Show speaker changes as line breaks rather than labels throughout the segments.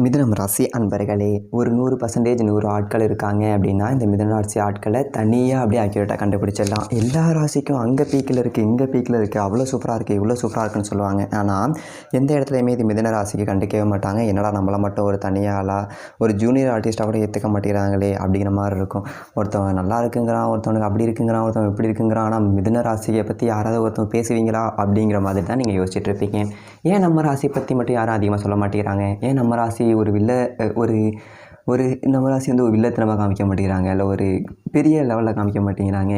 மிதுனம் ராசி அன்பர்களே, ஒரு 100% 100 ஆட்கள் இருக்காங்க அப்படின்னா, இந்த மிதுன ராசி ஆட்களை தனியாக அப்படியே அக்யூரேட்டாக கண்டுபிடிச்சிடலாம். எல்லா ராசிக்கும் அங்கே பீக்கில் இருக்குது, இங்கே பீக்கில் இருக்குது, அவ்வளோ சூப்பராக இருக்குது, இவ்வளோ சூப்பராக இருக்குன்னு சொல்லுவாங்க. ஆனால் எந்த இடத்துலையுமே இது மிதுன ராசிக்கு கண்டுக்கவே மாட்டாங்க. என்னடா நம்மளை மட்டும் ஒரு தனியாளாக ஒரு ஜூனியர் ஆர்டிஸ்ட்டாக கூட ஏற்றுக்க மாட்டேங்கிறாங்களே அப்படிங்கிற மாதிரி இருக்கும். ஒருத்தவங்க நல்லா இருக்குங்கிறான், ஒருத்தவனுக்கு அப்படி இருக்குங்கிறான், ஒருத்தவங்க இப்படி இருக்குங்கிறான். ஆனால் மிதுன ராசியை பற்றி யாராவது ஒருத்தவங்க பேசுவீங்களா அப்படிங்கிற மாதிரி தான் நீங்கள் யோசிச்சுட்டு இருப்பீங்க. ஏன் நம்ம ராசியை பற்றி மட்டும் யாரும் அதிகமாக சொல்ல மாட்டேங்கிறாங்க? ஏன் நம்ம ராசி ஒரு ஒரு நம்ம ராசி வந்து ஒரு வில்லத்தனமாக காமிக்க மாட்டேங்கிறாங்க, இல்லை ஒரு பெரிய லெவலில் காமிக்க மாட்டேங்கிறாங்க,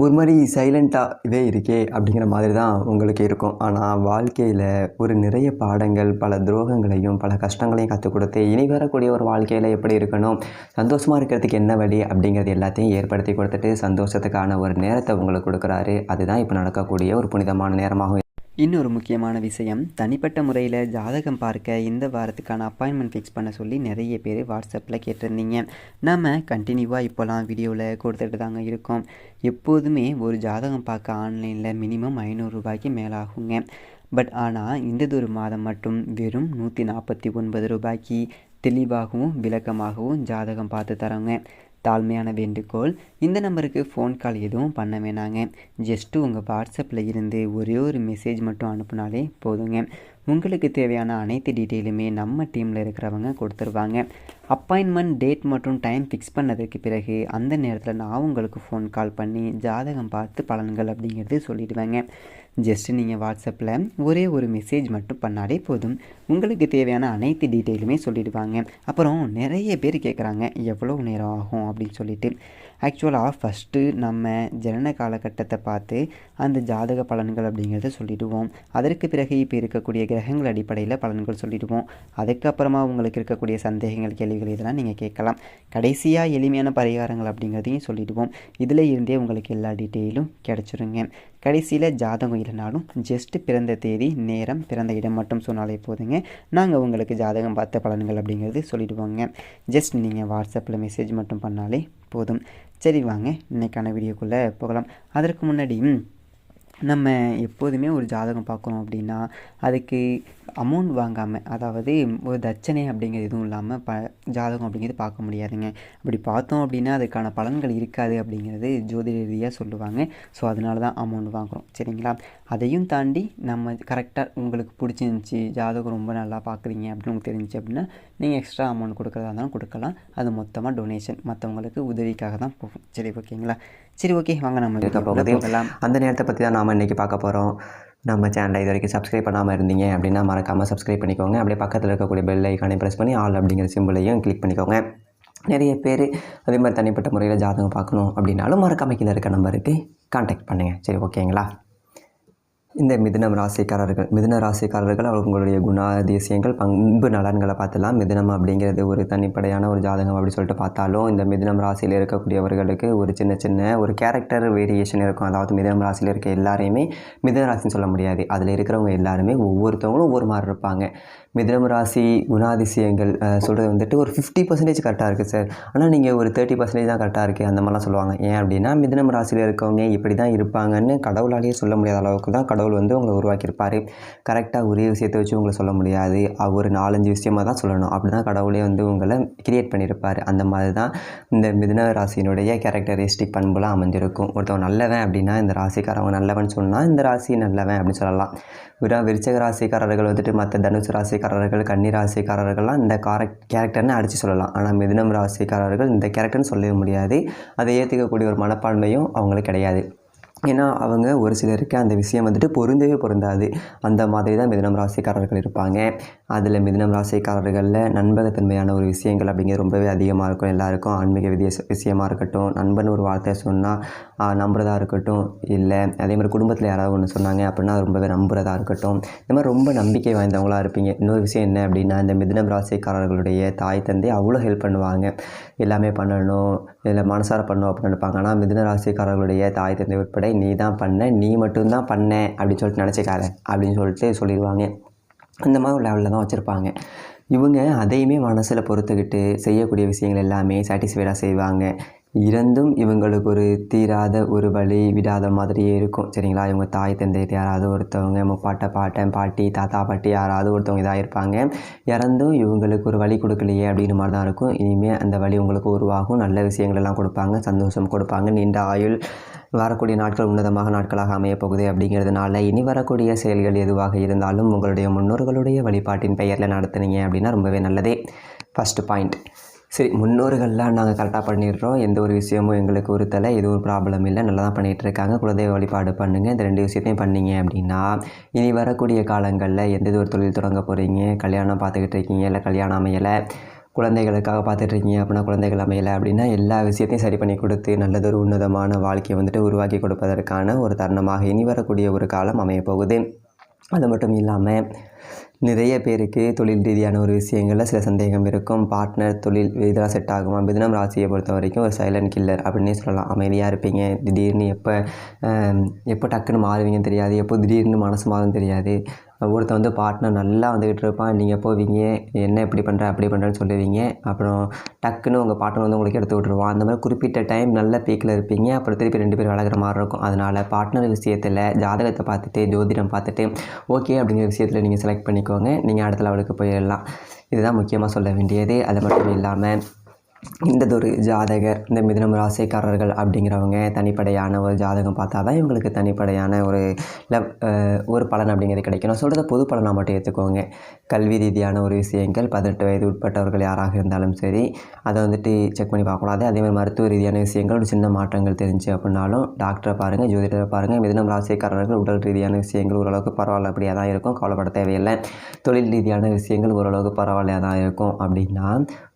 ஒரு மாதிரி சைலண்ட்டாக இதே இருக்கே அப்படிங்கிற மாதிரி தான் உங்களுக்கு இருக்கும். ஆனால் வாழ்க்கையில் ஒரு நிறைய பாடங்கள், பல துரோகங்களையும் பல கஷ்டங்களையும் கற்றுக் கொடுத்து இனி வரக்கூடிய ஒரு வாழ்க்கையில் எப்படி இருக்கணும், சந்தோஷமாக இருக்கிறதுக்கு என்ன வழி அப்படிங்கிறது எல்லாத்தையும் ஏற்படுத்தி கொடுத்துட்டு சந்தோஷத்துக்கான ஒரு நேரத்தை உங்களுக்கு கொடுக்குறாரு. அதுதான் இப்போ நடக்கக்கூடிய ஒரு புனிதமான நேரமாகும்.
இன்னொரு முக்கியமான விஷயம், தனிப்பட்ட முறையில் ஜாதகம் பார்க்க இந்த வாரத்துக்கான அப்பாயின்மெண்ட் ஃபிக்ஸ் பண்ண சொல்லி நிறைய பேர் வாட்ஸ்அப்பில் கேட்டிருந்தீங்க. நம்ம கண்டினியூவாக இப்போலாம் வீடியோவில் கொடுத்துட்டு தாங்க இருக்கோம். எப்போதுமே ஒரு ஜாதகம் பார்க்க ஆன்லைனில் மினிமம் 500 ரூபாய்க்கு மேலாகுங்க. பட் ஆனால் இந்த மாதம் மட்டும் வெறும் 149 ரூபாய்க்கு தெளிவாகவும் விளக்கமாகவும் ஜாதகம் பார்த்து தரோங்க. தாழ்மையான வேண்டுகோள், இந்த நம்பருக்கு ஃபோன் கால் எதுவும் பண்ண வேணாங்க. ஜஸ்ட்டு உங்கள் வாட்ஸ்அப்பில் இருந்து ஒரே ஒரு மெசேஜ் மட்டும் அனுப்புனாலே போதுங்க. உங்களுக்கு தேவையான அனைத்து டீட்டெயிலுமே நம்ம டீமில் இருக்கிறவங்க கொடுத்துருவாங்க. அப்பாயின்மெண்ட் டேட் மற்றும் டைம் ஃபிக்ஸ் பண்ணதுக்கு பிறகு அந்த நேரத்தில் நான் உங்களுக்கு ஃபோன் கால் பண்ணி ஜாதகம் பார்த்து பலன்கள் அப்படிங்கிறது சொல்லிவிடுவேங்க. ஜஸ்ட்டு நீங்கள் வாட்ஸ்அப்பில் ஒரே ஒரு மெசேஜ் மட்டும் பண்ணாலே போதும், உங்களுக்கு தேவையான அனைத்து டீட்டெயிலுமே சொல்லிவிடுவாங்க. அப்புறம் நிறைய பேர் கேட்குறாங்க எவ்வளோ நேரம் ஆகும் அப்படின்னு சொல்லிட்டு. ஆக்சுவலாக ஃபஸ்ட்டு நம்ம ஜனன காலகட்டத்தை பார்த்து அந்த ஜாதக பலன்கள் அப்படிங்கிறத சொல்லிவிடுவோம். அதற்கு பிறகு இப்போ இருக்கக்கூடிய கிரகங்கள் அடிப்படையில் பலன்கள் சொல்லிவிடுவோம். அதுக்கப்புறமா உங்களுக்கு இருக்கக்கூடிய சந்தேகங்கள், கேள்விகள் இதெல்லாம் நீங்கள் கேட்கலாம். கடைசியாக எளிமையான பரிகாரங்கள் அப்படிங்கிறதையும் சொல்லிவிடுவோம். இதில் இருந்தே உங்களுக்கு எல்லா டீட்டெயிலும் கிடச்சிருங்க. கடைசியில் ஜாதகம் இல்லைனாலும் ஜஸ்ட்டு பிறந்த தேதி, நேரம், பிறந்த இடம் மட்டும் சொன்னாலே போதுங்க. நாங்கள் உங்களுக்கு ஜாதகம் பார்த்த பலன்கள் அப்படிங்கிறது சொல்லிவிடுவோங்க. ஜஸ்ட் நீங்கள் வாட்ஸ்அப்பில் மெசேஜ் மட்டும் பண்ணாலே போதும். சரி வாங்க இன்றைக்கான வீடியோக்குள்ளே போகலாம். அதற்கு முன்னாடி நம்ம எப்போதுமே ஒரு ஜாதகம் பார்க்குறோம் அப்படின்னா அதுக்கு அமௌண்ட் வாங்காமல், அதாவது ஒரு தட்சணை அப்படிங்கிறது எதுவும் இல்லாமல் ஜாதகம் அப்படிங்கிறது பார்க்க முடியாதுங்க. அப்படி பார்த்தோம் அப்படின்னா அதுக்கான பலன்கள் இருக்காது அப்படிங்கிறது ஜோதிட ரீதியாக சொல்லுவாங்க. ஸோ அதனால தான் அமௌண்ட் வாங்குகிறோம், சரிங்களா? அதையும் தாண்டி நம்ம கரெக்டாக உங்களுக்கு பிடிச்சிருந்துச்சி, ஜாதகம் ரொம்ப நல்லா பார்க்குறீங்க அப்படின்னு உங்களுக்கு தெரிஞ்சிச்சு அப்படின்னா நீங்கள் எக்ஸ்ட்ரா அமௌண்ட் கொடுக்குறதா இருந்தாலும் கொடுக்கலாம். அது மொத்தமாக டொனேஷன், மற்றவங்களுக்கு உதவிக்காக தான் போகும். சரி ஓகேங்களா? சரி ஓகே, வாங்க நம்ம போகலாம்.
அந்த நேரத்தை பற்றி தான் நாம் இன்றைக்கி பார்க்க போகிறோம். நம்ம சேனலை இது வரைக்கும் சப்ஸ்கிரைப் பண்ணாமல் இருந்தீங்க அப்படின்னா மறக்காமல் சப்ஸ்கிரைப் பண்ணிக்கோங்க. அப்படியே பக்கத்தில் இருக்கக்கூடிய பெல் ஐக்கானை ப்ரெஸ் பண்ணி ஆல் அப்படிங்கிற சிம்பிளையும் கிளிக் பண்ணிக்கோங்க. நிறைய பேர் அதே மாதிரி தனிப்பட்ட முறையில் ஜாதகம் பார்க்கணும் அப்படின்னாலும் மறக்காமல் கீழே இருக்க நம்பருக்கு கான்டாக்ட் பண்ணுங்கள். சரி ஓகேங்களா? இந்த மிதுன ராசிக்காரர்கள் அவங்களுடைய குணாதிசயங்கள், பண்பு நலன்களை பார்த்துலாம். மிதுனம் அப்படிங்கிறது ஒரு தனிப்படையான ஒரு ஜாதகம் அப்படி சொல்லிட்டு பார்த்தாலும் இந்த மிதுனம் ராசியில் இருக்கக்கூடியவர்களுக்கு ஒரு சின்ன ஒரு கேரக்டர் வேரியேஷன் இருக்கும். அதாவது மிதுனம் ராசியில் இருக்க எல்லாரையுமே மிதுன ராசின்னு சொல்ல முடியாது. அதில் இருக்கிறவங்க எல்லாருமே ஒவ்வொருத்தவங்களும் ஒவ்வொரு மாதிரி இருப்பாங்க. மிதுனம் ராசி குணாதிசயங்கள் சொல்கிறது வந்துட்டு ஒரு 50% கரெக்டாக இருக்குது சார், ஆனால் நீங்கள் ஒரு 30% தான் கரெக்டாக இருக்குது அந்த மாதிரிலாம் சொல்லுவாங்க. ஏன் அப்படின்னா மிதுனம் ராசியில் இருக்கவங்க இப்படி தான் இருப்பாங்கன்னு கடவுளாலேயே சொல்ல முடியாத அளவுக்கு தான் கடவுள் வந்து உங்களை உருவாக்கியிருப்பார். கரெக்டாக ஒரே விஷயத்தை வச்சு உங்களை சொல்ல முடியாது, ஒரு 4-5 விஷயமாக தான் சொல்லணும். அப்படி தான் கடவுளே வந்து உங்களை கிரியேட் பண்ணியிருப்பார். அந்த மாதிரி தான் இந்த மிதுன ராசியினுடைய கேரக்டரிஸ்டிக் பண்புலாம் அமைஞ்சிருக்கும். ஒருத்தவங்க நல்லவன் அப்படின்னா இந்த ராசிக்காரவங்க நல்லவன் சொன்னால் இந்த ராசி நல்லவன் அப்படின்னு சொல்லலாம். விருச்சிக ராசிக்காரர்கள் வந்துட்டு மற்ற தனுசு ராசிக்காரர்கள், கன்னி ராசிக்காரர்கள்லாம் இந்த கேரக்டர்னு அடித்து சொல்லலாம். ஆனால் மிதுனம் ராசிக்காரர்கள் இந்த கேரக்டர்னு சொல்லவே முடியாது. அதை ஏற்றுக்கக்கூடிய ஒரு மனப்பான்மையும் அவங்களுக்கு கிடையாது. ஏன்னா அவங்க ஒரு சிலருக்கு அந்த விஷயம் வந்துட்டு பொருந்தவே பொருந்தாது. அந்த மாதிரி தான் மிதுனம் ராசிக்காரர்கள் இருப்பாங்க. அதில் மிதுனம் ராசிக்காரர்களில் நண்பகத்தன்மையான ஒரு விஷயங்கள் அப்படிங்கிறது ரொம்பவே அதிகமாக இருக்கும். எல்லாருக்கும் ஆன்மீக விஷயமாக இருக்கட்டும், நண்பன் ஒரு வார்த்தை சொன்னால் நம்புறதா இருக்கட்டும், இல்லை அதே மாதிரி குடும்பத்தில் யாராவது ஒன்று சொன்னாங்க அப்படின்னா ரொம்பவே நம்புறதா இருக்கட்டும், இந்த மாதிரி ரொம்ப நம்பிக்கை வாய்ந்தவங்களாக இருப்பீங்க. இன்னொரு விஷயம் என்ன அப்படின்னா இந்த மிதுனம் ராசிக்காரர்களுடைய தாய் தந்தை அவ்வளோ ஹெல்ப் பண்ணுவாங்க. எல்லாமே பண்ணணும், இல்லை மனசார பண்ணணும் அப்படின்னு நினைப்பாங்க. ஆனால் மிதுன ராசிக்காரர்களுடைய தாய் தந்தை உட்பட நீ தான் பண்ண, நீ மட்டும்தான் பண்ண அப்படின்னு சொல்லிட்டு நினச்சிக்காத அப்படின்னு சொல்லிட்டு சொல்லிடுவாங்க. அந்த மாதிரி ஒரு லெவலில் தான் வச்சுருப்பாங்க. இவங்க அதையுமே மனசில் பொறுத்துக்கிட்டு செய்யக்கூடிய விஷயங்கள் எல்லாமே சாட்டிஸ்ஃபைடாக செய்வாங்க. இறந்தும் இவங்களுக்கு ஒரு தீராத ஒரு வலி விடாத மாதிரியே இருக்கும். சரிங்களா? இவங்க தாய் தந்தை யாராவது ஒருத்தவங்க, முப்பாட்ட பாட்டன் பாட்டி தாத்தா பாட்டி யாராவது ஒருத்தவங்க இதாக இருப்பாங்க. இறந்தும் இவங்களுக்கு ஒரு வலி கொடுக்கலையே அப்படின்னு மாதிரி தான் இருக்கும். இனிமேல் அந்த வலி உங்களுக்கு உருவாகும். நல்ல விஷயங்களெல்லாம் கொடுப்பாங்க, சந்தோஷம் கொடுப்பாங்க, நீண்ட ஆயுள், வரக்கூடிய நாட்கள் உன்னதமாக நாட்களாக அமையப் போகுது. அப்படிங்கிறதுனால இனி வரக்கூடிய செயல்கள் எதுவாக இருந்தாலும் உங்களுடைய முன்னோர்களுடைய வழிபாட்டின் பெயரில் நடத்துனீங்க அப்படின்னா ரொம்பவே நல்லதே. First point. சரி, முன்னோர்கள்லாம் நாங்கள் கரெக்டாக பண்ணிடுறோம், எந்த ஒரு விஷயமும் எங்களுக்கு உறுத்தலை, எதுவும் ப்ராப்ளம் இல்லை, நல்லா தான் பண்ணிகிட்ருக்காங்க, குலதெய்வ வழிபாடு பண்ணுங்கள், இந்த 2 விஷயத்தையும் பண்ணிங்க அப்படின்னா இனி வரக்கூடிய காலங்களில் எந்த ஒரு தொழில் தொடங்க போகிறீங்க, கல்யாணம் பார்த்துக்கிட்டு இருக்கீங்க, இல்லை கல்யாணம் அமையலை, குழந்தைகளுக்காக பார்த்துட்ருக்கீங்க அப்படின்னா குழந்தைகள் அமையலை அப்படின்னா எல்லா விஷயத்தையும் சரி பண்ணி கொடுத்து நல்லதொரு உன்னதமான வாழ்க்கையை வந்துட்டு உருவாக்கி கொடுப்பதற்கான ஒரு தருணமாக இனி வரக்கூடிய ஒரு காலம் அமையப்போகுது. அது மட்டும் இல்லாமல் நிறைய பேருக்கு தொழில் ரீதியான ஒரு விஷயங்களில் சில சந்தேகம் இருக்கும். பார்ட்னர், தொழில் இதெல்லாம் செட் ஆகுமா? மிதுனம் ராசியை பொறுத்த வரைக்கும் ஒரு சைலண்ட் கில்லர் அப்படின்னே சொல்லலாம். அமைதியாக இருப்பீங்க, திடீர்னு எப்போ டக்குன்னு மாறுவீங்கன்னு தெரியாது, எப்போ திடீர்னு மனசு மாறும் தெரியாது. ஒருத்தன் வந்து பார்ட்னர் நல்லா வந்துக்கிட்டு இருப்பான், நீங்கள் போவீங்க, என்ன இப்படி பண்ணுற அப்படி பண்ணுறேன்னு சொல்லுவீங்க, அப்புறம் டக்குன்னு உங்கள் பார்ட்னர் வந்து உங்களுக்கு எடுத்து விட்ருவான். அந்த மாதிரி குறிப்பிட்ட டைம் நல்ல பீக்கில் இருப்பீங்க, அப்புறம் திருப்பி 2 பேர் வளர்க்குற மாதிரி இருக்கும். அதனால் பார்ட்னர் விஷயத்தில் ஜாதகத்தை பார்த்துட்டு, ஜோதிடம் பார்த்துட்டு ஓகே அப்படிங்கிற விஷயத்தில் நீங்கள் செலக்ட் பண்ணிக்கோங்க, நீங்கள் அடுத்த லெவலுக்கு போயிடலாம். இதுதான் முக்கியமாக சொல்ல வேண்டியது. அது மட்டும் இல்லாமல் இந்ததொரு ஜாதகர், இந்த மிதுனம் ராசிக்காரர்கள் அப்படிங்கிறவங்க தனிப்படையான ஒரு ஜாதகம் பார்த்தா தான் இவங்களுக்கு தனிப்படையான ஒரு பலன் அப்படிங்கிறது கிடைக்கும். நான் சொல்கிறத பொது பலனாக மட்டும் ஏற்றுக்கோங்க. கல்வி ரீதியான ஒரு விஷயங்கள் 18 வயது உட்பட்டவர்கள் யாராக இருந்தாலும் சரி, அதை வந்துட்டு செக் பண்ணி பார்க்கக்கூடாது. அதேமாதிரி மருத்துவ ரீதியான விஷயங்கள் ஒரு சின்ன மாற்றங்கள் தெரிஞ்சு அப்படின்னாலும் டாக்டரை பாருங்கள், ஜோதிடரை பாருங்கள். மிதுனம் ராசிக்காரர்கள் உடல் ரீதியான விஷயங்கள் ஓரளவுக்கு பரவாயில்ல அப்படியே தான் இருக்கும், கவலைப்பட தேவையில்லை. தொழில் ரீதியான விஷயங்கள் ஓரளவுக்கு பரவாயில்லையாக தான் இருக்கும். அப்படின்னா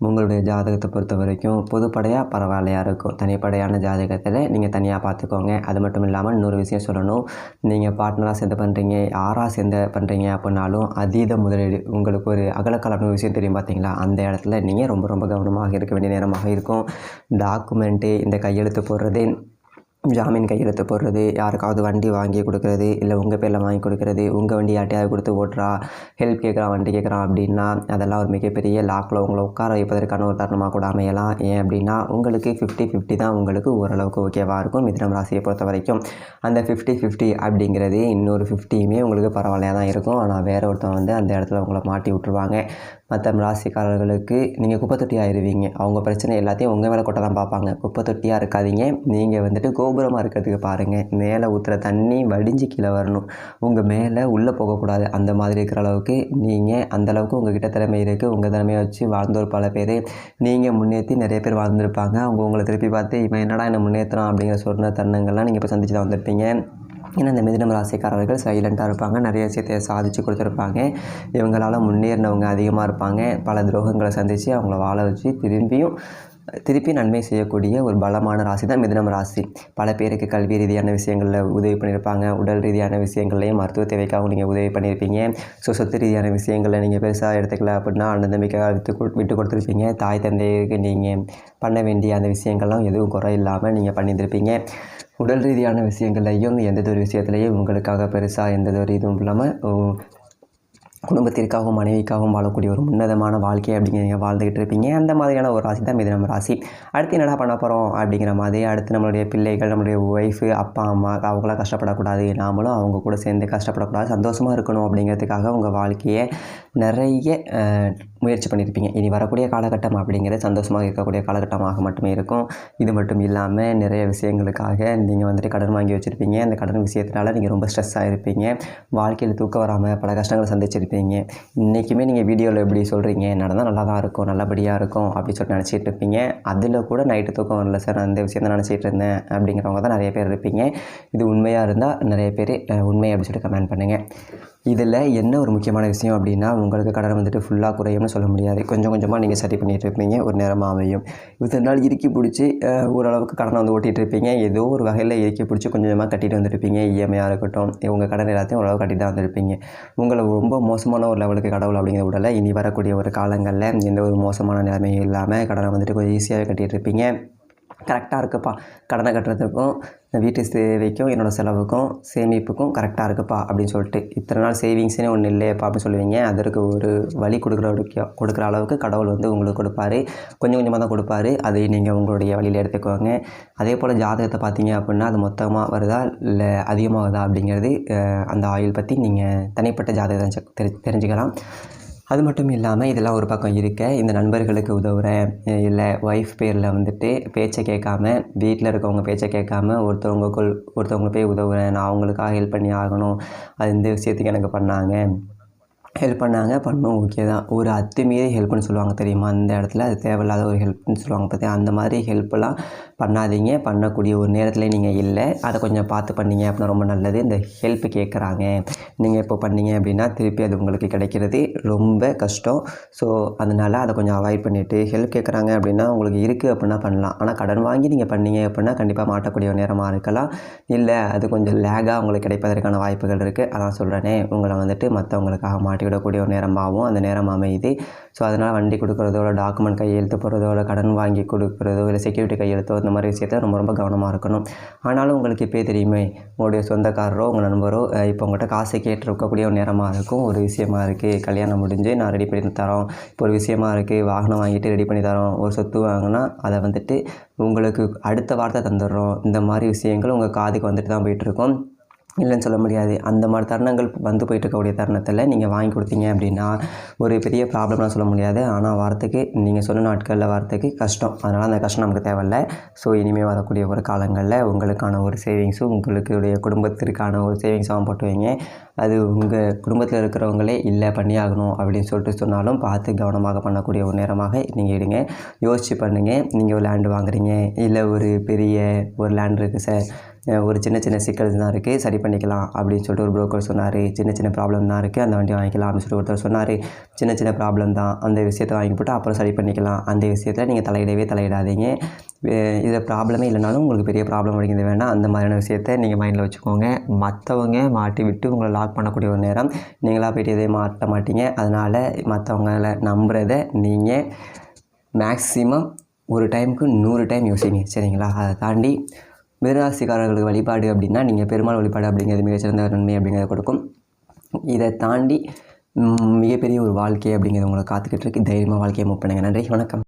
உங்களுடைய ஜாதகத்தை பொறுத்த வரைக்கும் பொதுப்படையாக பரவாயில்லையாக இருக்கும். தனிப்படையான ஜாதகத்தில் நீங்கள் தனியாக பார்த்துக்கோங்க. அது மட்டும் இல்லாமல் இன்னொரு விஷயம் சொல்லணும், நீங்கள் பார்ட்னராக சேர்ந்து பண்ணுறீங்க, யாராக சேர்ந்து பண்ணுறீங்க அப்படின்னாலும் அதீத முதலீடு, உங்களுக்கு ஒரு அகலக்காலான விஷயம் தெரியும் பார்த்தீங்களா, அந்த இடத்துல நீங்கள் ரொம்ப ரொம்ப கவனமாக இருக்க வேண்டிய நேரமாக இருக்கும். டாக்குமெண்ட்டு, இந்த கையெழுத்து போடுறது, ஜாமீன் கையெழுத்து போடுறது, யாருக்காவது வண்டி வாங்கி கொடுக்குறது, இல்லை உங்கள் பேரில் வாங்கி கொடுக்குறது, உங்கள் வண்டி யார்ட்டையாவது கொடுத்து ஓட்டுறா, ஹெல்ப் கேட்குறான், வண்டி கேட்குறான் அப்படின்னா அதெல்லாம் ஒரு மிகப்பெரிய லாக்கில் உங்களை உட்கார வைப்பதற்கான ஒரு தருணமாக கூட அமையலாம். ஏன் அப்படின்னா உங்களுக்கு 50-50 தான் உங்களுக்கு ஓரளவுக்கு ஓகேவாக இருக்கும் மிதுனம் ராசியை பொறுத்த வரைக்கும். அந்த 50-50 அப்படிங்கிறது இன்னொரு 50யுமே உங்களுக்கு பரவாயில்லையாக தான் இருக்கும். ஆனால் வேறு ஒருத்தன் வந்து அந்த இடத்துல உங்களை மாட்டி விட்ருவாங்க. மற்ற ராசிக்காரர்களுக்கு நீங்கள் குப்பை தொட்டி ஆயிடுவீங்க. அவங்க பிரச்சனை எல்லாத்தையும் உங்கள் மேலே கொட்ட தான் பார்ப்பாங்க. குப்பை தொட்டியாக இருக்காதீங்க, நீங்கள் வந்துட்டு கோபுரமாக இருக்கிறதுக்கு பாருங்கள். மேலே ஊற்றுற தண்ணி வடிஞ்சு கீழே வரணும், உங்கள் மேலே உள்ளே போகக்கூடாது. அந்த மாதிரி இருக்கிற அளவுக்கு நீங்கள் அந்தளவுக்கு உங்கள்கிட்ட திறமை இருக்குது. உங்கள் திறமையை வச்சு வாழ்ந்தோர் பல பேர், நீங்கள் முன்னேற்றி நிறைய பேர் வாழ்ந்துருப்பாங்க. அவங்க உங்களை திருப்பி பார்த்து இவன் என்னடா என்ன முன்னேற்றான் அப்படிங்கிற சொன்ன தருணங்கள்லாம் நீங்கள் இப்போ சந்திச்சு தான் வந்திருப்பீங்க. ஏன்னா இந்த மிதுனம் ராசிக்காரர்கள் சைலண்ட்டாக இருப்பாங்க, நிறைய விஷயத்தை சாதித்து கொடுத்துருப்பாங்க. இவங்களால் முன்னேறினவங்க அதிகமாக இருப்பாங்க. பல துரோகங்களை சந்தித்து அவங்கள வாழ வச்சு திருப்பி நன்மை செய்யக்கூடிய ஒரு பலமான ராசி தான் மிதுனம் ராசி. பல பேருக்கு கல்வி ரீதியான விஷயங்களில் உதவி பண்ணியிருப்பாங்க, உடல் ரீதியான விஷயங்கள்லையும் மருத்துவ தேவைக்காகவும் நீங்கள் உதவி பண்ணியிருப்பீங்க. சொத்து ரீதியான விஷயங்களில் நீங்கள் பெருசாக எடுத்துக்கல அப்படின்னா அன்னதம்பிக்காக விட்டு கொடுத்துருப்பீங்க. தாய் தந்தையருக்கு நீங்கள் பண்ண வேண்டிய அந்த விஷயங்கள்லாம் எதுவும் குறை இல்லாமல் நீங்கள் பண்ணியிருப்பீங்க. உடல் ரீதியான விஷயங்கள்லையும் எந்த ஒரு விஷயத்துலையும் உங்களுக்காக பெருசாக எந்த ஒரு இதுவும் இல்லாமல் குடும்பத்திற்காகவும் மனைவிக்காகவும் வாழக்கூடிய ஒரு உன்னதமான வாழ்க்கை அப்படிங்கிற நீங்கள் வாழ்ந்துக்கிட்டு இருப்பீங்க. அந்த மாதிரியான ஒரு ராசி தான் மிதுனம் ராசி. அடுத்து என்னடா பண்ண போகிறோம் அப்படிங்கிற மாதிரி, அடுத்து நம்மளுடைய பிள்ளைகள், நம்மளுடைய ஒய்ஃபு, அப்பா அம்மா அவங்களாம் கஷ்டப்படக்கூடாது, நாமளும் அவங்க கூட சேர்ந்து கஷ்டப்படக்கூடாது, சந்தோஷமாக இருக்கணும் அப்படிங்கிறதுக்காக உங்கள் வாழ்க்கையை நிறைய முயற்சி பண்ணியிருப்பீங்க. இனி வரக்கூடிய காலகட்டம் அப்படிங்கிறது சந்தோஷமாக இருக்கக்கூடிய காலகட்டமாக மட்டுமே இருக்கும். இது மட்டும் இல்லாமல் நிறைய விஷயங்களுக்காக நீங்கள் வந்துட்டு கடன் வாங்கி வச்சுருப்பீங்க. அந்த கடன் விஷயத்தினால நீங்கள் ரொம்ப ஸ்ட்ரெஸ் ஆகிருப்பீங்க. வாழ்க்கையில் தூக்கம் வராமல் பல கஷ்டங்களை சந்திச்சிருப்பீங்க. இன்றைக்குமே நீங்கள் வீடியோவில் எப்படி சொல்கிறீங்க, நடந்தால் நல்லா தான் இருக்கும், நல்லபடியாக இருக்கும் அப்படின்னு சொல்லிட்டு நினச்சிட்டு இருப்பீங்க. அதில் கூட நைட்டு தூக்கம் வரல சார், அந்த விஷயம் தான் நினச்சிட்டு இருந்தேன் அப்படிங்கிறவங்க தான் நிறைய பேர் இருப்பீங்க. இது உண்மையாக இருந்தால் நிறைய பேர் உண்மை அப்படின்னு சொல்லிட்டு கமெண்ட் பண்ணுங்கள். இதில் என்ன ஒரு முக்கியமான விஷயம் அப்படின்னா, உங்களுக்கு கடன் வந்துட்டு ஃபுல்லாக குறையும்னு சொல்ல முடியாது. கொஞ்சம் கொஞ்சமாக நீங்கள் சரி பண்ணிகிட்டு இருப்பீங்க, ஒரு நேரமாக அமையும். இத்தனை நாள் இறுக்கி பிடிச்சி ஓரளவுக்கு கடனை வந்து ஓட்டிகிட்டு இருப்பீங்க. ஏதோ ஒரு வகையில் இறுக்கி பிடிச்சி கொஞ்சம் கொஞ்சமாக கட்டிட்டு வந்துருப்பீங்க. இஎம்ஐயாக இருக்கட்டும், உங்கள் கடன் எல்லாத்தையும் ஓரளவு கட்டிட்டு தான் வந்திருப்பீங்க. உங்களை ரொம்ப மோசமான ஒரு லெவலுக்கு கடவுள் அப்படிங்கிற விடலை. இனி வரக்கூடிய ஒரு காலங்களில் எந்த ஒரு மோசமான நிலைமையும் இல்லாமல் கடனை வந்துட்டு கொஞ்சம் ஈஸியாகவே கட்டிகிட்டு இருப்பீங்க. கரெக்டாக இருக்குப்பா, கடனை கட்டுறதுக்கும் வீட்டு தேவைக்கும் என்னோடய செலவுக்கும் சேமிப்புக்கும் கரெக்டாக இருக்குப்பா அப்படின்னு சொல்லிட்டு, இத்தனை நாள் சேவிங்ஸ்னே ஒன்று இல்லையப்பா அப்படின்னு சொல்லுவீங்க. அதற்கு ஒரு வழி கொடுக்குற அளவுக்கு கடவுள் வந்து உங்களுக்கு கொடுப்பாரு. கொஞ்சம் கொஞ்சமாக தான் கொடுப்பாரு. அதை நீங்கள் உங்களுடைய வழியில் எடுத்துக்கோங்க. அதே போல் ஜாதகத்தை பார்த்தீங்க அப்படின்னா அது மொத்தமாக வருதா இல்லை அதிகமாக வருதா அப்படிங்கிறது அந்த ஆயுள் பற்றி நீங்கள் தனிப்பட்ட ஜாதகத்தை தெரிஞ்சுக்கலாம். அது மட்டும் இல்லாமல் இதெல்லாம் ஒரு பக்கம் இருக்க, இந்த நண்பர்களுக்கு உதவுகிறேன், இல்லை ஒய்ஃப் பேரில் வந்துட்டு பேச்சை கேட்காம, வீட்டில் இருக்கவங்க பேச்சை கேட்காம ஒருத்தவங்க போய் உதவுகிறேன், நான் அவங்களுக்காக ஹெல்ப் பண்ணி ஆகணும், அது இந்த விஷயத்துக்கு எனக்கு ஹெல்ப் பண்ணோம் ஓகே தான். ஒரு அத்துமீறி ஹெல்ப்னு சொல்லுவாங்க தெரியுமா, அந்த இடத்துல அது தேவையில்லாத ஒரு ஹெல்ப்னு சொல்லுவாங்க பார்த்தியா, அந்த மாதிரி ஹெல்ப்லாம் பண்ணாதீங்க. பண்ணக்கூடிய ஒரு நேரத்தில் நீங்கள் இல்லை, அதை கொஞ்சம் பார்த்து பண்ணீங்க அப்படின்னா ரொம்ப நல்லது. இந்த ஹெல்ப் கேட்குறாங்க, நீங்கள் இப்போ பண்ணீங்க அப்படின்னா திருப்பி அது உங்களுக்கு கிடைக்கிறது ரொம்ப கஷ்டம். ஸோ அதனால் அதை கொஞ்சம் அவாய்ட் பண்ணிவிட்டு, ஹெல்ப் கேட்குறாங்க அப்படின்னா உங்களுக்கு இருக்குது அப்படின்னா பண்ணலாம். ஆனால் கடன் வாங்கி நீங்கள் பண்ணீங்க அப்படின்னா கண்டிப்பாக மாட்டக்கூடிய ஒரு நேரமாக இருக்கலாம். இல்லை அது கொஞ்சம் லேகாக உங்களுக்கு கிடைப்பதற்கான வாய்ப்புகள் இருக்குது. அதான் சொல்கிறேனே, உங்களை வந்துட்டு மற்றவங்களுக்காக மாட்டிவிடக்கூடிய ஒரு நேரமாகவும் அந்த நேரம் அமையுது. ஸோ அதனால் வண்டி கொடுக்குறதோ, இல்லை டாக்குமெண்ட் கையெழுத்து போடுறதோ, இல்லை கடன் வாங்கி கொடுக்குறதோ, இல்லை செக்யூரிட்டி கையெழுத்தோ, இந்த மாதிரி விஷயத்த ரொம்ப ரொம்ப கவனமாக இருக்கணும். ஆனாலும் உங்களுக்கு இப்போயே தெரியுமே, உங்களுடைய சொந்தக்காரரோ உங்கள் நண்பரோ இப்போ உங்கள்கிட்ட காசை கேட்டிருக்கக்கூடிய ஒரு நேரமாக இருக்கும். ஒரு விஷயமா இருக்குது, கல்யாணம் முடிஞ்சு நான் ரெடி பண்ணி தரோம், இப்போ ஒரு விஷயமா இருக்குது, வாகனம் வாங்கிட்டு ரெடி பண்ணி தரோம், ஒரு சொத்து வாங்கினா அதை வந்துட்டு உங்களுக்கு அடுத்த வார்த்தை தந்துடுறோம், இந்த மாதிரி விஷயங்கள் உங்கள் காதுக்கு வந்துட்டு தான் போயிட்டுருக்கோம். இல்லைன்னு சொல்ல முடியாது. அந்த மாதிரி தருணங்கள் வந்து போயிட்டுருக்கக்கூடிய தருணத்தில் நீங்கள் வாங்கி கொடுத்தீங்க அப்படின்னா ஒரு பெரிய ப்ராப்ளம்லாம் சொல்ல முடியாது. ஆனால் வரத்துக்கு நீங்கள் சொன்ன நாட்களில் வரத்துக்கு கஷ்டம். அதனால் அந்த கஷ்டம் நமக்கு தேவையில்லை. ஸோ இனிமேல் வரக்கூடிய ஒரு காலங்களில் உங்களுக்கான ஒரு சேவிங்ஸும் உங்களுடைய குடும்பத்திற்கான ஒரு சேவிங்ஸாகவும் போட்டு வைங்க. அது உங்கள் குடும்பத்தில் இருக்கிறவங்களே இல்லை பண்ணியாகணும் அப்படின்னு சொல்லிட்டு சொன்னாலும் பார்த்து கவனமாக பண்ணக்கூடிய ஒரு நேரமாக நீங்கள் எடுங்க. யோசித்து பண்ணுங்கள். நீங்கள் ஒரு லேண்டு வாங்குறீங்க, இல்லை ஒரு பெரிய ஒரு லேண்ட் இருக்குது சார், ஒரு சின்ன சின்ன சிக்கல் தான் இருக்குது, சரி பண்ணிக்கலாம் அப்படின்னு சொல்லிட்டு ஒரு புரோக்கர் சொன்னார். சின்ன சின்ன ப்ராப்ளம் தான் இருக்குது, அந்த வண்டி வாங்கிக்கலாம் அப்படின்னு சொல்லிட்டு ஒருத்தர் சொன்னார். சின்ன சின்ன ப்ராப்ளம் தான், அந்த விஷயத்தை வாங்கி போட்டு அப்புறம் சரி பண்ணிக்கலாம். அந்த விஷயத்தில் நீங்கள் தலையிடாதீங்க. இதில் ப்ராப்ளமே இல்லைனாலும் உங்களுக்கு பெரிய ப்ராப்ளம் அடிக்கிறது வேண்டாம். அந்த மாதிரியான விஷயத்தை நீங்கள் மைண்டில் வச்சுக்கோங்க. மற்றவங்க மாட்டி விட்டு உங்களை லாக் பண்ணக்கூடிய ஒரு நேரம். நீங்களாக போய்ட்டு எதையும் மாட்ட மாட்டீங்க. அதனால் மற்றவங்கள நம்புறதை நீங்கள் மேக்ஸிமம் ஒரு டைமுக்கு 100 டைம் யோசிங்க, சரிங்களா? அதை தாண்டி மிருகராசிக்காரர்களுக்கு வழிபாடு அப்படின்னா நீங்கள் பெருமாள் வழிபாடு அப்படிங்கிறது மிகச்சிறந்த நன்மை அப்படிங்கிறத கொடுக்கும். இதை தாண்டி மிகப்பெரிய ஒரு வாழ்க்கை அப்படிங்கிறது உங்களை காத்துக்கிட்டு இருக்கு. தைரியமாக வாழ்க்கையை மூவ் பண்ணுங்கள். நன்றி, வணக்கம்.